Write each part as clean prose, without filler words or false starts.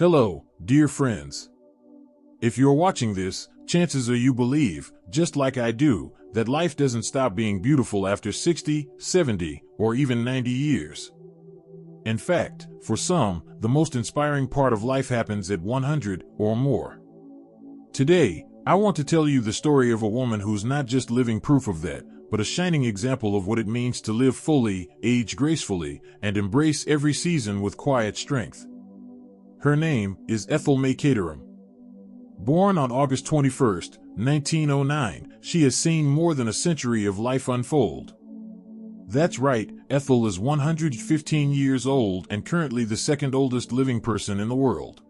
Hello, dear friends. If you're watching this, chances are you believe, just like I do, that life doesn't stop being beautiful after 60, 70, or even 90 years. In fact, for some, the most inspiring part of life happens at 100 or more. Today, I want to tell you the story of a woman who's not just living proof of that, but a shining example of what it means to live fully, age gracefully, and embrace every season with quiet strength. Her name is Ethel Caterham. Born on August 21, 1909, she has seen more than a century of life unfold. That's right, Ethel is 115 years old and currently the second oldest living person in the world.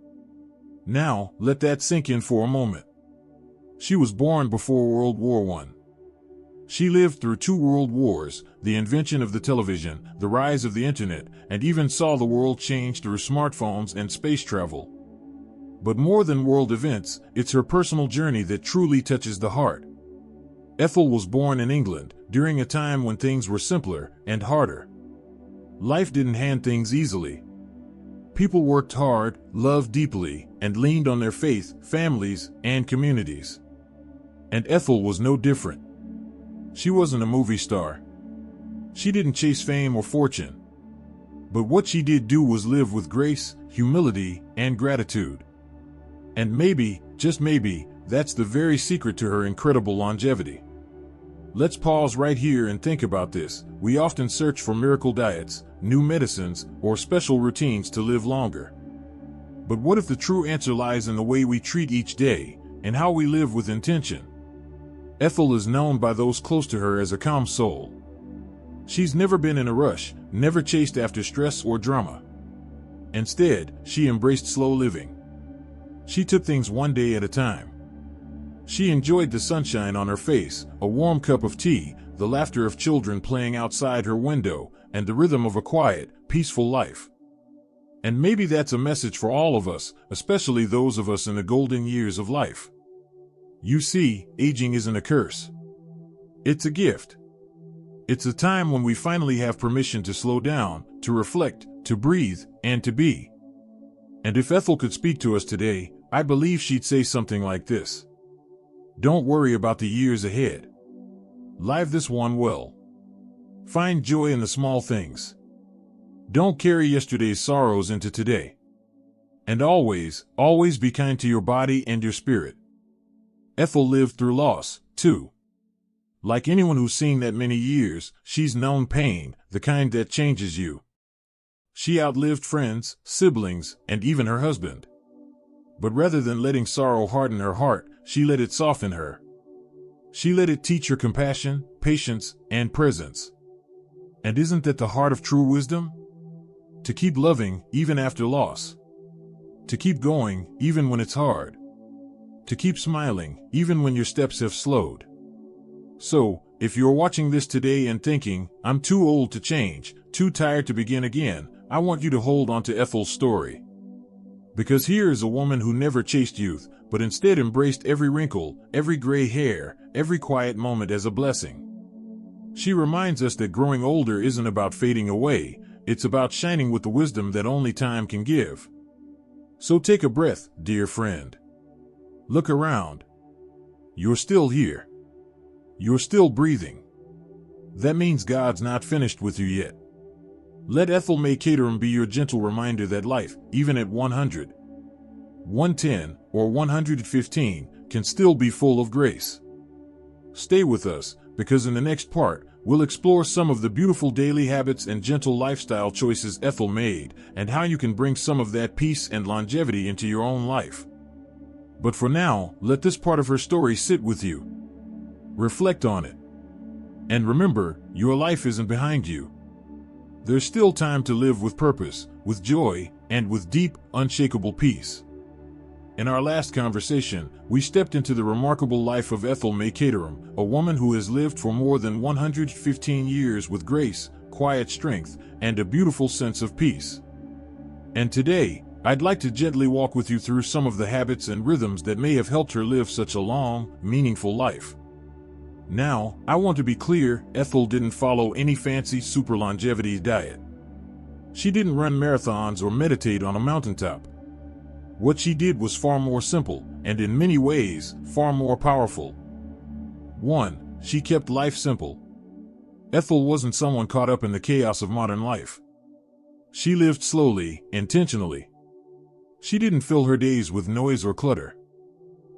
Now, let that sink in for a moment. She was born before World War I. She lived through 2 world wars, the invention of the television, the rise of the internet, and even saw the world change through smartphones and space travel. But more than world events, it's her personal journey that truly touches the heart. Ethel was born in England, during a time when things were simpler and harder. Life didn't hand things easily. People worked hard, loved deeply, and leaned on their faith, families, and communities. And Ethel was no different. She wasn't a movie star. She didn't chase fame or fortune. But what she did do was live with grace, humility, and gratitude. And maybe, just maybe, that's the very secret to her incredible longevity. Let's pause right here and think about this. We often search for miracle diets, new medicines, or special routines to live longer. But what if the true answer lies in the way we treat each day, and how we live with intention? Ethel is known by those close to her as a calm soul. She's never been in a rush, never chased after stress or drama. Instead, she embraced slow living. She took things one day at a time. She enjoyed the sunshine on her face, a warm cup of tea, the laughter of children playing outside her window, and the rhythm of a quiet, peaceful life. And maybe that's a message for all of us, especially those of us in the golden years of life. You see, aging isn't a curse. It's a gift. It's a time when we finally have permission to slow down, to reflect, to breathe, and to be. And if Ethel could speak to us today, I believe she'd say something like this. Don't worry about the years ahead. Live this one well. Find joy in the small things. Don't carry yesterday's sorrows into today. And always, always be kind to your body and your spirit. Ethel lived through loss, too. Like anyone who's seen that many years, she's known pain, the kind that changes you. She outlived friends, siblings, and even her husband. But rather than letting sorrow harden her heart, she let it soften her. She let it teach her compassion, patience, and presence. And isn't that the heart of true wisdom? To keep loving, even after loss. To keep going, even when it's hard. To keep smiling, even when your steps have slowed. So, if you're watching this today and thinking, I'm too old to change, too tired to begin again, I want you to hold on to Ethel's story. Because here is a woman who never chased youth, but instead embraced every wrinkle, every gray hair, every quiet moment as a blessing. She reminds us that growing older isn't about fading away, it's about shining with the wisdom that only time can give. So take a breath, dear friend. Look around. You're still here. You're still breathing. That means God's not finished with you yet. Let Ethel Caterham be your gentle reminder that life, even at 100, 110, or 115, can still be full of grace. Stay with us, because in the next part, we'll explore some of the beautiful daily habits and gentle lifestyle choices Ethel made, and how you can bring some of that peace and longevity into your own life. But for now, let this part of her story sit with you. Reflect on it. And remember, your life isn't behind you. There's still time to live with purpose, with joy, and with deep, unshakable peace. In our last conversation, we stepped into the remarkable life of Ethel Caterham, a woman who has lived for more than 115 years with grace, quiet strength, and a beautiful sense of peace. And today, I'd like to gently walk with you through some of the habits and rhythms that may have helped her live such a long, meaningful life. Now, I want to be clear, Ethel didn't follow any fancy super longevity diet. She didn't run marathons or meditate on a mountaintop. What she did was far more simple, and in many ways, far more powerful. 1. She kept life simple. Ethel wasn't someone caught up in the chaos of modern life. She lived slowly, intentionally. She didn't fill her days with noise or clutter.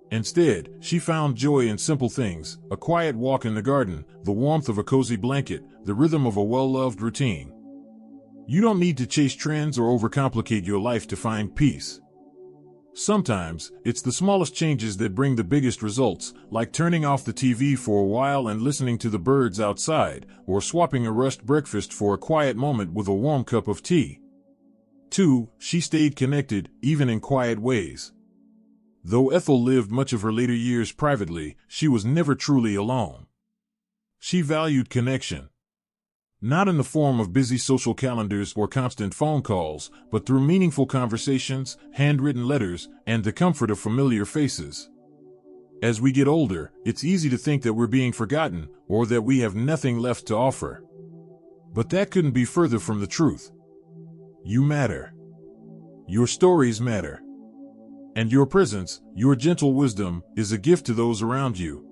Instead, she found joy in simple things: a quiet walk in the garden, the warmth of a cozy blanket, the rhythm of a well-loved routine. You don't need to chase trends or overcomplicate your life to find peace. Sometimes, it's the smallest changes that bring the biggest results, like turning off the TV for a while and listening to the birds outside, or swapping a rushed breakfast for a quiet moment with a warm cup of tea. 2. She stayed connected, even in quiet ways. Though Ethel lived much of her later years privately, she was never truly alone. She valued connection. Not in the form of busy social calendars or constant phone calls, but through meaningful conversations, handwritten letters, and the comfort of familiar faces. As we get older, it's easy to think that we're being forgotten, or that we have nothing left to offer. But that couldn't be further from the truth. You matter. Your stories matter. And your presence, your gentle wisdom, is a gift to those around you.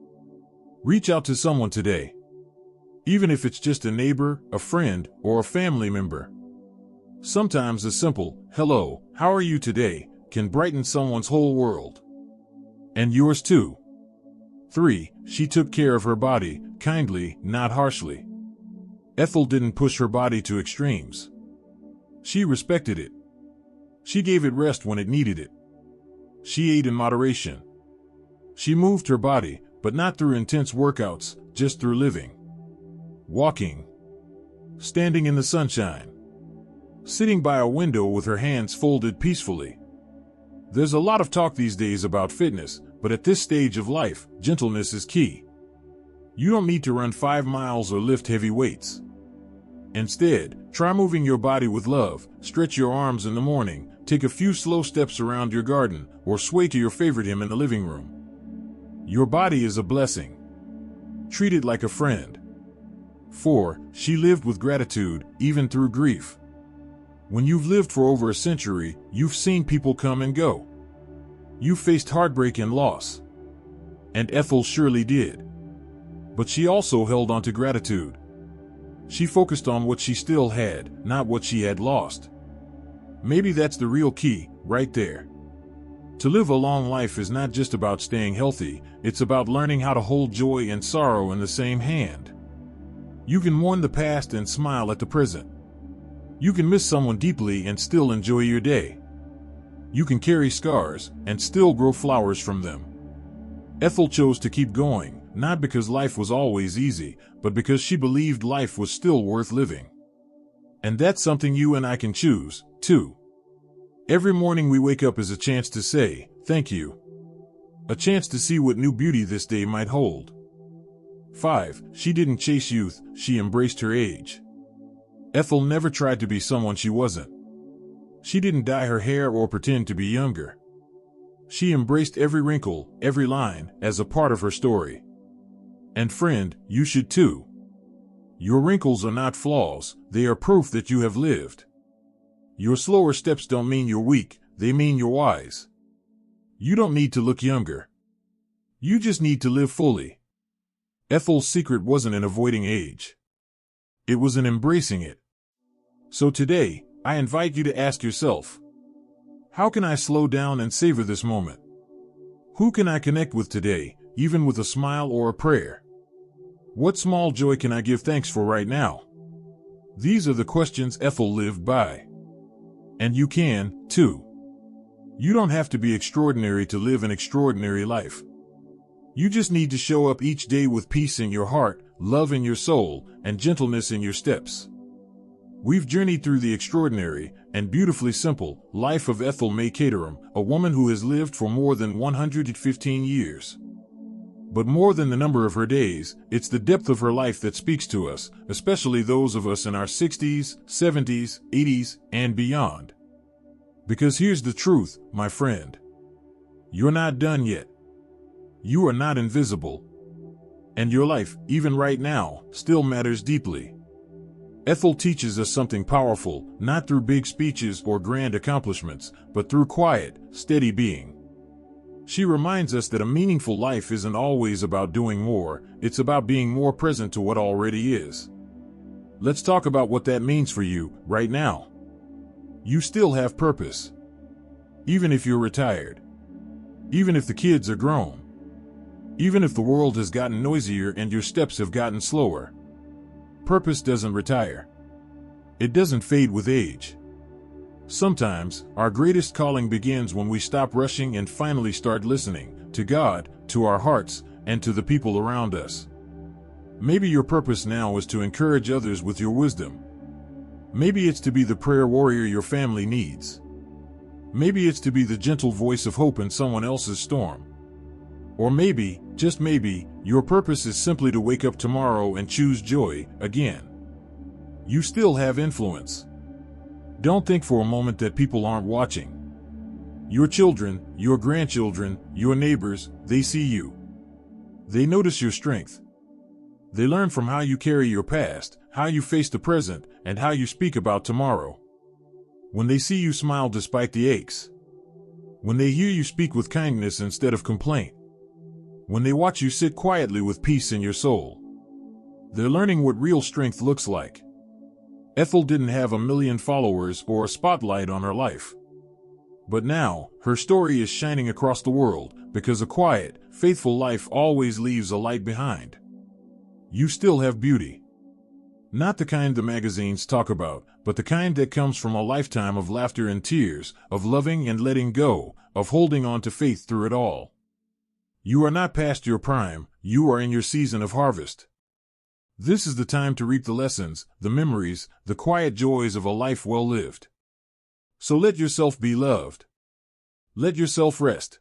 Reach out to someone today. Even if it's just a neighbor, a friend, or a family member. Sometimes a simple, "Hello, how are you today?" can brighten someone's whole world. And yours too. 3. She took care of her body, kindly, not harshly. Ethel didn't push her body to extremes. She respected it. She gave it rest when it needed it. She ate in moderation. She moved her body, but not through intense workouts, just through living. Walking. Standing in the sunshine. Sitting by a window with her hands folded peacefully. There's a lot of talk these days about fitness, but at this stage of life, gentleness is key. You don't need to run 5 miles or lift heavy weights. Instead, try moving your body with love, stretch your arms in the morning, take a few slow steps around your garden, or sway to your favorite hymn in the living room. Your body is a blessing. Treat it like a friend. 4. She lived with gratitude, even through grief. When you've lived for over a century, you've seen people come and go. You've faced heartbreak and loss. And Ethel surely did. But she also held on to gratitude. She focused on what she still had, not what she had lost. Maybe that's the real key, right there. To live a long life is not just about staying healthy, it's about learning how to hold joy and sorrow in the same hand. You can mourn the past and smile at the present. You can miss someone deeply and still enjoy your day. You can carry scars and still grow flowers from them. Ethel chose to keep going, not because life was always easy, but because she believed life was still worth living. And that's something you and I can choose, too. Every morning we wake up is a chance to say, thank you. A chance to see what new beauty this day might hold. 5. She didn't chase youth, she embraced her age. Ethel never tried to be someone she wasn't. She didn't dye her hair or pretend to be younger. She embraced every wrinkle, every line, as a part of her story. And friend, you should too. Your wrinkles are not flaws, they are proof that you have lived. Your slower steps don't mean you're weak, they mean you're wise. You don't need to look younger. You just need to live fully. Ethel's secret wasn't in avoiding age. It was in embracing it. So today, I invite you to ask yourself, how can I slow down and savor this moment? Who can I connect with today, even with a smile or a prayer? What small joy can I give thanks for right now? These are the questions Ethel lived by. And you can, too. You don't have to be extraordinary to live an extraordinary life. You just need to show up each day with peace in your heart, love in your soul, and gentleness in your steps. We've journeyed through the extraordinary and beautifully simple life of Ethel May Caterham, a woman who has lived for more than 115 years. But more than the number of her days, it's the depth of her life that speaks to us, especially those of us in our 60s, 70s, 80s, and beyond. Because here's the truth, my friend. You're not done yet. You are not invisible. And your life, even right now, still matters deeply. Ethel teaches us something powerful, not through big speeches or grand accomplishments, but through quiet, steady being. She reminds us that a meaningful life isn't always about doing more, it's about being more present to what already is. Let's talk about what that means for you, right now. You still have purpose. Even if you're retired. Even if the kids are grown. Even if the world has gotten noisier and your steps have gotten slower. Purpose doesn't retire. It doesn't fade with age. Sometimes, our greatest calling begins when we stop rushing and finally start listening to God, to our hearts, and to the people around us. Maybe your purpose now is to encourage others with your wisdom. Maybe it's to be the prayer warrior your family needs. Maybe it's to be the gentle voice of hope in someone else's storm. Or maybe, just maybe, your purpose is simply to wake up tomorrow and choose joy again. You still have influence. Don't think for a moment that people aren't watching. Your children, your grandchildren, your neighbors, they see you. They notice your strength. They learn from how you carry your past, how you face the present, and how you speak about tomorrow. When they see you smile despite the aches. When they hear you speak with kindness instead of complaint. When they watch you sit quietly with peace in your soul. They're learning what real strength looks like. Ethel didn't have 1 million followers or a spotlight on her life. But now, her story is shining across the world, because a quiet, faithful life always leaves a light behind. You still have beauty. Not the kind the magazines talk about, but the kind that comes from a lifetime of laughter and tears, of loving and letting go, of holding on to faith through it all. You are not past your prime, you are in your season of harvest. This is the time to reap the lessons, the memories, the quiet joys of a life well lived. So let yourself be loved. Let yourself rest.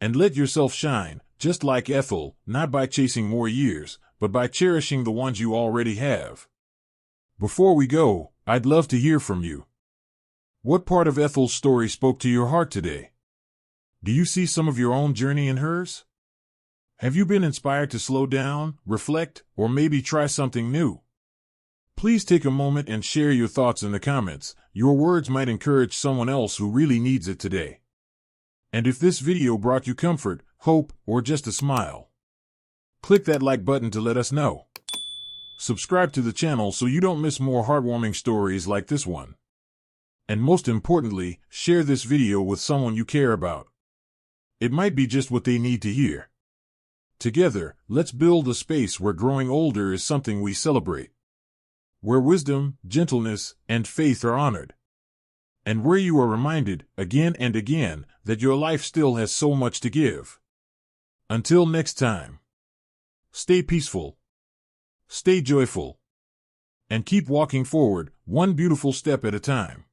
And let yourself shine, just like Ethel, not by chasing more years, but by cherishing the ones you already have. Before we go, I'd love to hear from you. What part of Ethel's story spoke to your heart today? Do you see some of your own journey in hers? Have you been inspired to slow down, reflect, or maybe try something new? Please take a moment and share your thoughts in the comments. Your words might encourage someone else who really needs it today. And if this video brought you comfort, hope, or just a smile, click that like button to let us know. Subscribe to the channel so you don't miss more heartwarming stories like this one. And most importantly, share this video with someone you care about. It might be just what they need to hear. Together, let's build a space where growing older is something we celebrate. Where wisdom, gentleness, and faith are honored. And where you are reminded, again and again, that your life still has so much to give. Until next time. Stay peaceful. Stay joyful. And keep walking forward, one beautiful step at a time.